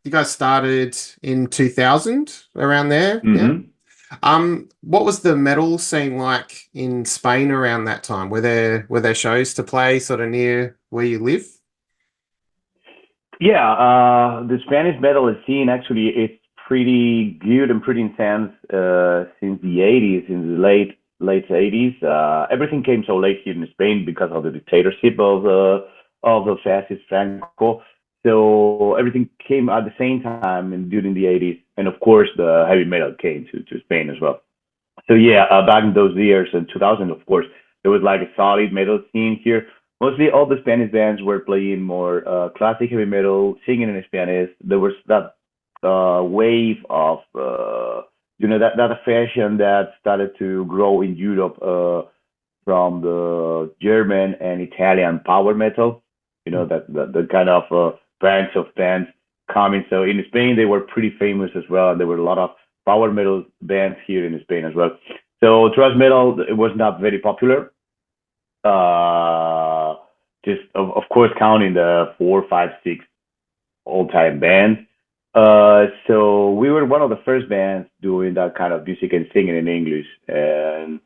you guys started in 2000 around there, yeah? Hmm. What was the metal scene like in Spain around that time? Were there shows to play sort of near where you live? Yeah, the Spanish metal scene actually is pretty good and pretty intense since the 80s, in the late 80s. Everything came so late here in Spain because of the dictatorship of the fascist Franco. So everything came at the same time and during the 80s, and of course the heavy metal came to Spain as well. So yeah, back in those years in 2000, of course, there was like a solid metal scene here. Mostly all the Spanish bands were playing more classic heavy metal, singing in Spanish. There was that wave of that fashion that started to grow in Europe from the German and Italian power metal. You know that the kind of branch of bands coming. So in Spain, they were pretty famous as well. There were a lot of power metal bands here in Spain as well. So thrash metal, it was not very popular. Uh, just of course counting the four, five, six all-time bands. So we were one of the first bands doing that kind of music and singing in English. And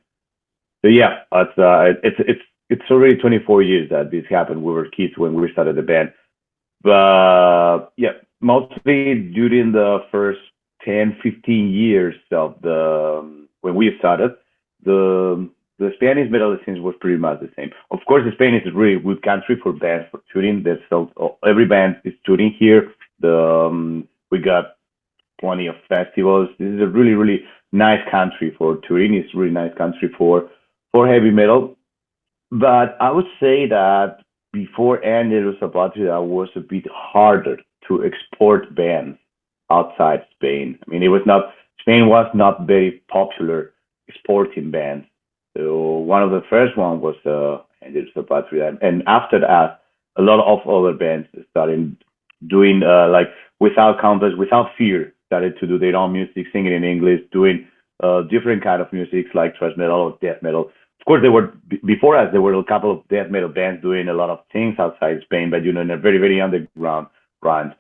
so yeah, it's already 24 years that this happened. We were kids when we started the band. But yeah, mostly during the first 10, 15 years of the when we started, the Spanish metal scene was pretty much the same. Of course, Spain is a really good country for bands for touring. There's so every band is touring here. We got plenty of festivals. This is a really really nice country for touring. It's a really nice country for heavy metal. But I would say that before Angelus Apatrida was a bit harder to export bands outside Spain. I mean, it was not Spain was not very popular exporting bands. So one of the first one was Angelus Apatrida, and after that, a lot of other bands started doing like without compass, without fear, started to do their own music, singing in English, doing different kind of music like thrash metal or death metal. Of course, there were before us. There were a couple of death metal bands doing a lot of things outside Spain, but in a very very underground brand.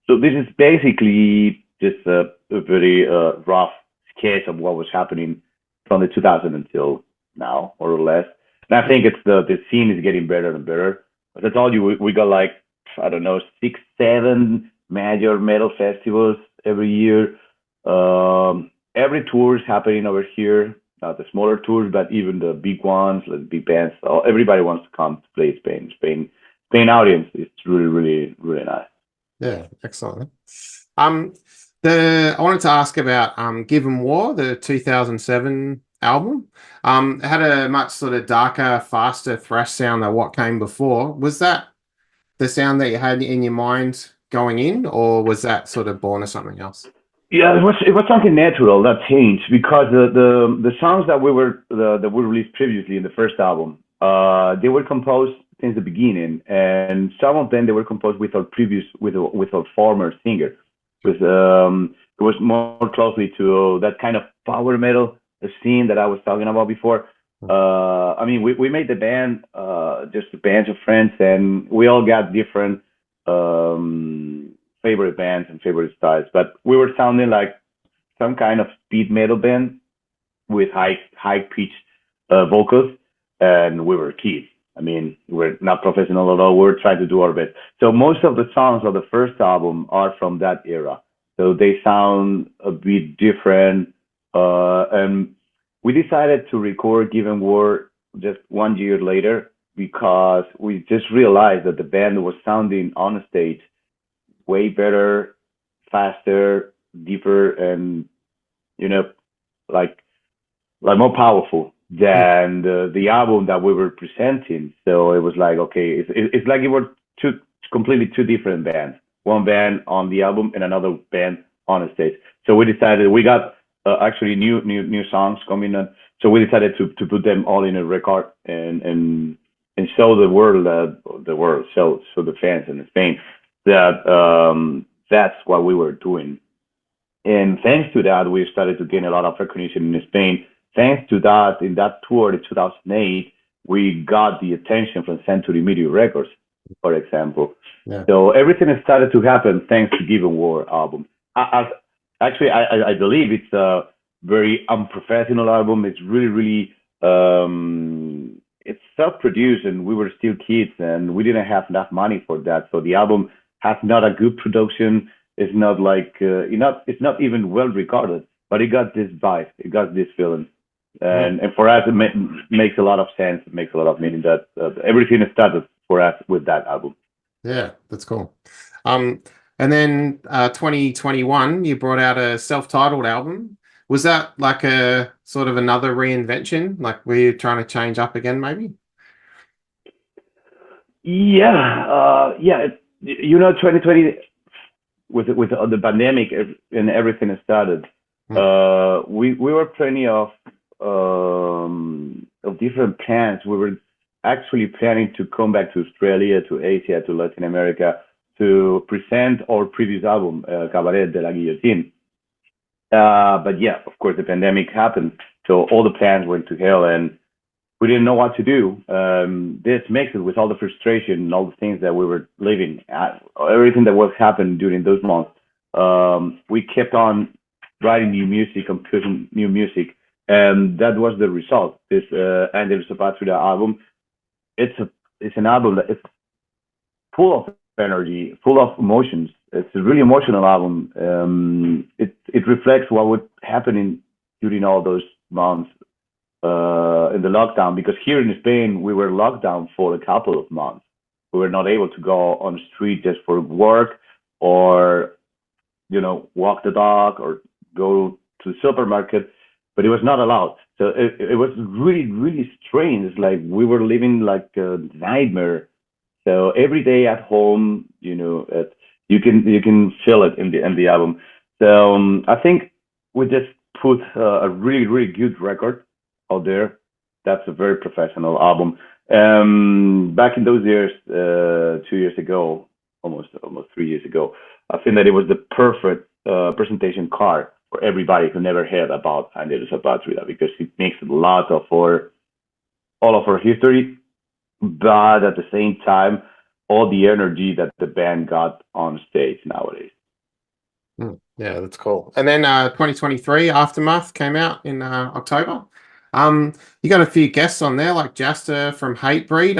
So this is basically just a very rough sketch of what was happening from the 2000 until now, more or less. And I think it's the scene is getting better and better. As I told you, we got like I don't know 6, 7 major metal festivals every year. Every tour is happening over here. Not the smaller tours, but even the big ones, like big bands. Everybody wants to come to play Spain. Spain audience is really, really, really nice. Yeah, excellent. Um, I wanted to ask about Given War, the 2007 album. It had a much sort of darker, faster thrash sound than what came before. Was that the sound that you had in your mind going in, or was that sort of born of something else? Yeah, it was something natural that changed because the songs that we released previously in the first album, they were composed since the beginning, and some of them they were composed with our previous with our former singer. It was more closely to that kind of power metal scene that I was talking about before. I mean, we made the band just a bunch of friends, and we all got different favorite bands and favorite styles, but we were sounding like some kind of speed metal band with high pitched vocals, and we were kids. I mean, we're not professional at all. We're trying to do our best. So most of the songs of the first album are from that era. So they sound a bit different. And we decided to record Given War just 1 year later because we just realized that the band was sounding on stage way better, faster, deeper, and you know, like more powerful than the album that we were presenting. So it was like, okay, it's like it were completely two different bands. One band on the album and another band on a stage. So we decided we got actually new songs coming on. So we decided to put them all in a record and show the world, show the fans in Spain that that's what we were doing. And thanks to that, we started to gain a lot of recognition in Spain. Thanks to that, in that tour in 2008, we got the attention from Century Media Records. for example. Yeah. So everything has started to happen thanks to Given War album. I believe it's a very unprofessional album. It's really it's self-produced, and we were still kids, and we didn't have enough money for that. So the album has not a good production. It's not like it's not even well recorded, but it got this vibe. It got this feeling. Mm. And for us, makes a lot of sense. It makes a lot of meaning that everything started for us with that album. Yeah, that's cool. Um, and then 2021, you brought out a self-titled album. Was that like a sort of another reinvention? Like were you trying to change up again, maybe? Yeah, yeah. 2020 with the pandemic and everything that started, Mm. we were plenty of different plans. We were actually planning to come back to Australia, to Asia, to Latin America to present our previous album, Cabaret de la Guillotine. But yeah, of course, the pandemic happened, so all the plans went to hell, and we didn't know what to do. This mixed with all the frustration and all the things that we were living, everything that was happening during those months. We kept on writing new music and pushing new music, and that was the result. This Angelus Apatrida album. It's an album that is full of energy, full of emotions. It's a really emotional album. It reflects what would happen during all those months in the lockdown, because here in Spain we were locked down for a couple of months. We were not able to go on the street just for work, or walk the dog, or go to the supermarket, but it was not allowed. So it was really strange. It's like we were living like a nightmare. So every day at home, you can feel it in the album. So I think we just put a really good record out there. That's a very professional album. Back in those years, 2 years ago, almost 3 years ago, I think that it was the perfect presentation card for everybody who never heard about Angelus Apatrida, because it makes a lot of all of our history, but at the same time, all the energy that the band got on stage nowadays. Mm. Yeah, that's cool. And then 2023 Aftermath came out in October. You got a few guests on there like Jaster from Hatebreed.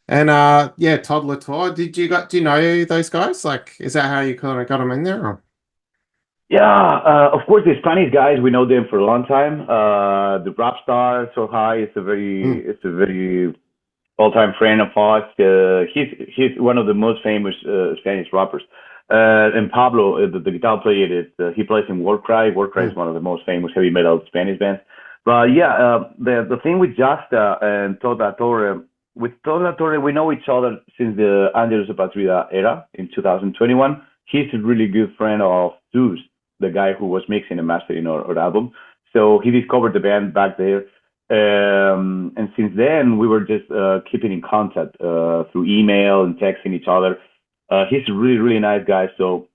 And yeah, Todd Latour. Do you know those guys? Like, is that how you kind of got them in there? Or? Yeah, of course, the Spanish guys, we know them for a long time. The rap star So High is Mm. a very all-time friend of ours. He's one of the most famous Spanish rappers. And Pablo, the guitar player, he plays in Warcry. Warcry is Mm. one of the most famous heavy metal Spanish bands. But yeah, the thing with Jasta and Todd La Torre, with Todd La Torre, we know each other since the Angelus Apatrida era in 2021. He's a really good friend of Zeus, the guy who was mixing and mastering our album. So he discovered the band back there. And since then, we were just keeping in contact through email and texting each other. He's a really nice guy. So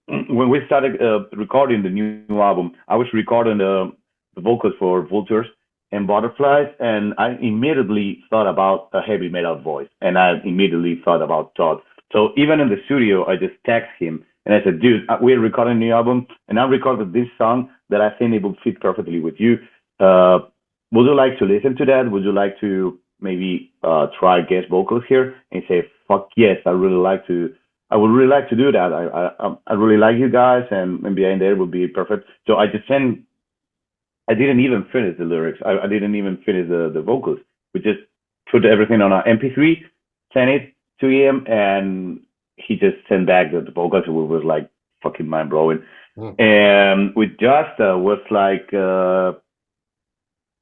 when we started recording the new album, I was recording the vocals for Vultures and Butterflies, and I immediately thought about a heavy metal voice, and I immediately thought about Todd. So even in the studio, I just text him and I said, "Dude, we're recording a new album, and I recorded this song that I think it will fit perfectly with you. Uh, would you like to listen to that? Would you like to maybe try guest vocals here?" And he said, "Fuck yes, I really like to. I would really like to do that. I really like you guys, and maybe in there would be perfect." So I just sent. I didn't even finish the lyrics. I didn't even finish the vocals. We just put everything on an MP3, sent it to him, and he just sent back the vocals. It was like fucking mind blowing. Mm. And with Just was like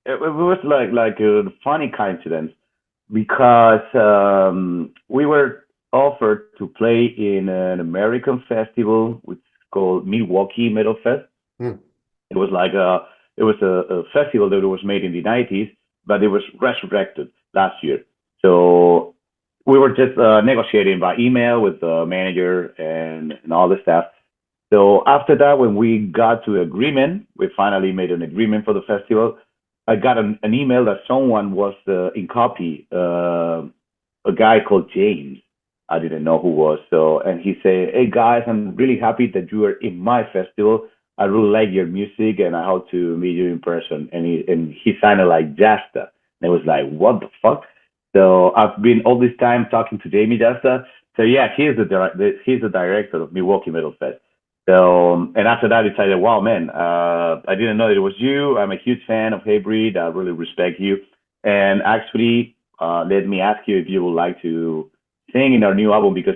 it was like a funny coincidence, because we were offered to play in an American festival which is called Milwaukee Metal Fest. Mm. It was like a festival that was made in the 90s, but it was resurrected last year. So we were just negotiating by email with the manager and all the stuff. So after that, when we got to agreement, we finally made an agreement for the festival. I got an email that someone was in copy a guy called James. I didn't know who was. So, and he said, "Hey guys, I'm really happy that you are in my festival. I really like your music, and I hope to meet you in person." And he sounded like Jasta. And I was like, "What the fuck?" So I've been all this time talking to Jamie Jasta. So yeah, he's the director of Milwaukee Metal Fest. So and after that, I decided, wow, man, I didn't know that it was you. I'm a huge fan of Hatebreed. I really respect you. And actually, let me ask you if you would like to sing in our new album because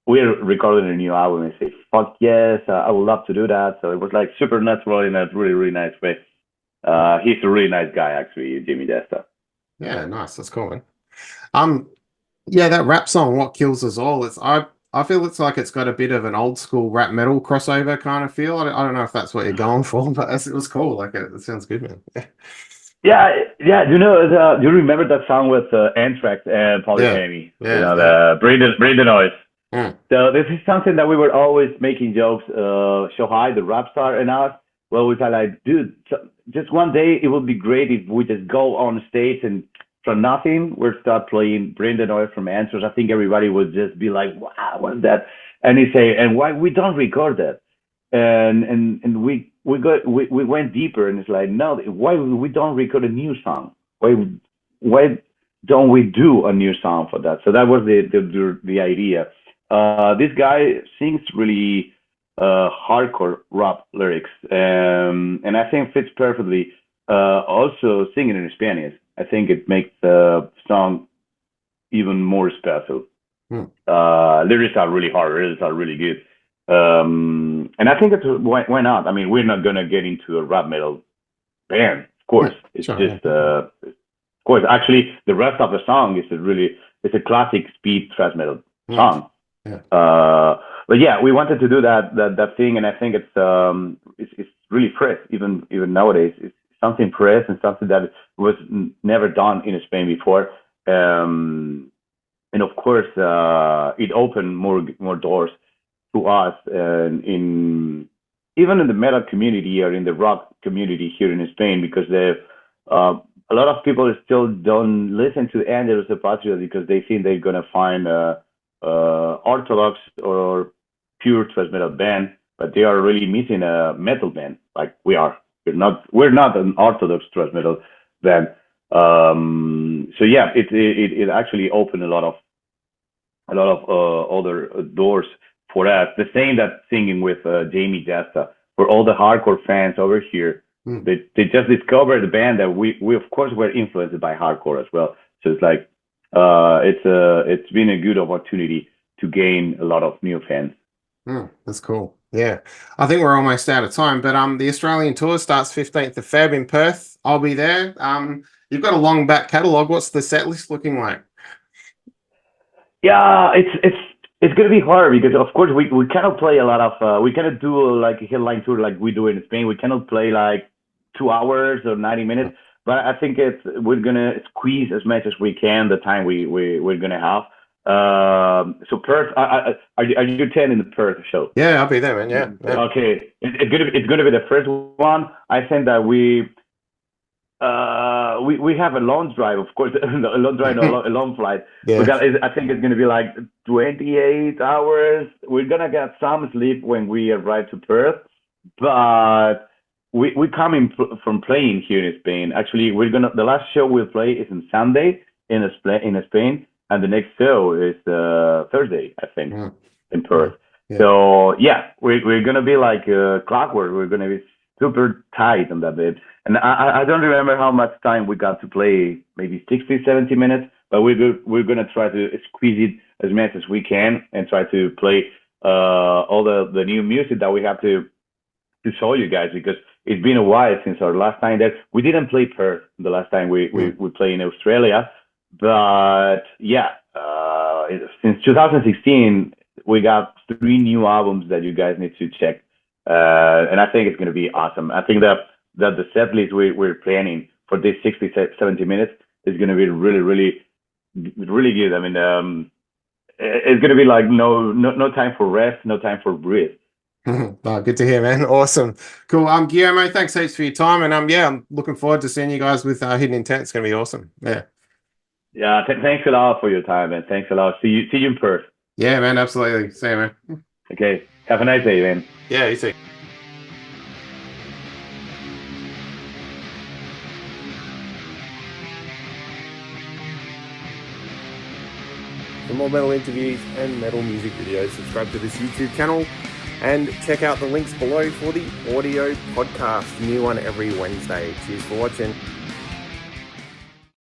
we're recording a new album. And say, fuck yes, I would love to do that. So it was like super natural in a really, really nice way. He's a really nice guy, actually, Jimmy Desta. Yeah, nice. That's cool, man. Um, yeah, that rap song, "What Kills Us All," I feel it's like it's got a bit of an old school rap metal crossover kind of feel. I don't know if that's what you're going for, but it was cool. Like it sounds good, man. Yeah, Yeah, yeah. Do you remember that song with Anthrax and yeah, Polyphony? You yeah, know, yeah. the Bring the Noise. Mm, So this is something that we were always making jokes. Show high the rap star and us. Well, we thought like, dude, just one day it would be great if we just go on stage and from nothing we start playing Bring the Noise from Answers. I think everybody would just be like, wow, what's that? And he say, and why we don't record that? And we went deeper and it's like, no, why we don't record a new song? Why don't we do a new song for that? So that was the idea. This guy sings really hardcore rap lyrics, and I think fits perfectly. Also singing in Spanish, I think it makes the song even more special. mm. Lyrics are really hard. Lyrics are really good. And I think that's why not? I mean, we're not gonna get into a rap metal band, of Yeah, course. It's sure, yeah. just, of course, actually, the rest of the song is it's a classic speed thrash metal Mm, song. yeah. But yeah, we wanted to do that thing, and I think it's really fresh, even nowadays. It's something fresh and something that was never done in Spain before. And of course, it opened more doors to us, and in even in the metal community or in the rock community here in Spain, because a lot of people still don't listen to Angelus Apatrida because they think they're gonna find orthodox or pure thrash metal band, but they are really missing a metal band like we are. We're not an orthodox thrash metal band. So yeah, it actually opened a lot of other doors for us. The same that singing with Jamie Jasta for all the hardcore fans over here. Mm. They just discovered the band that we of course were influenced by hardcore as well. So it's like it's been a good opportunity to gain a lot of new fans. That's cool. Yeah. I think we're almost out of time, but the Australian tour starts 15th of Feb in Perth. I'll be there. You've got a long back catalogue. What's the set list looking like? Yeah, it's gonna be hard because of course we cannot play a lot of we cannot do like a headline tour like we do in Spain. We cannot play like 2 hours or 90 minutes. But I think we're gonna squeeze as much as we can the time we're gonna have. So Perth, are you attending the Perth show? Yeah, I'll be there, man. Yeah, yeah. Okay, it's gonna be the first one. I think that we have a long drive, of course, a long drive, a long flight. Yeah. I think it's gonna be like 28 hours. We're gonna get some sleep when we arrive to Perth, but we coming from playing here in Spain. Actually, the last show we'll play is on Sunday in Spain, and the next show is Thursday, I think, Mm. in Perth. Yeah. So yeah, we're gonna be like clockwork. We're gonna be super tight on that bit. And I don't remember how much time we got to play, maybe 60, 70 minutes, but we're going to try to squeeze it as much as we can and try to play all the new music that we have to show you guys because it's been a while since our last time that we didn't play Perth the last time we played in Australia. But yeah, since 2016, we got 3 new albums that you guys need to check. And I think it's going to be awesome. I think that the set list we're planning for this 60, 70 minutes is going to be really, really, really good. I mean, it's going to be like no time for rest, no time for breathe. Oh, good to hear, man. Awesome. Cool. Guillermo, thanks heaps for your time. And yeah, I'm looking forward to seeing you guys with Hidden Intent. It's going to be awesome. Yeah. Yeah, thanks a lot for your time, and thanks a lot. See you in Perth. Yeah, man, absolutely. See you, man. Okay, have a nice day, man. Yeah, you too. For more metal interviews and metal music videos, subscribe to this YouTube channel and check out the links below for the audio podcast. New one every Wednesday. Cheers for watching.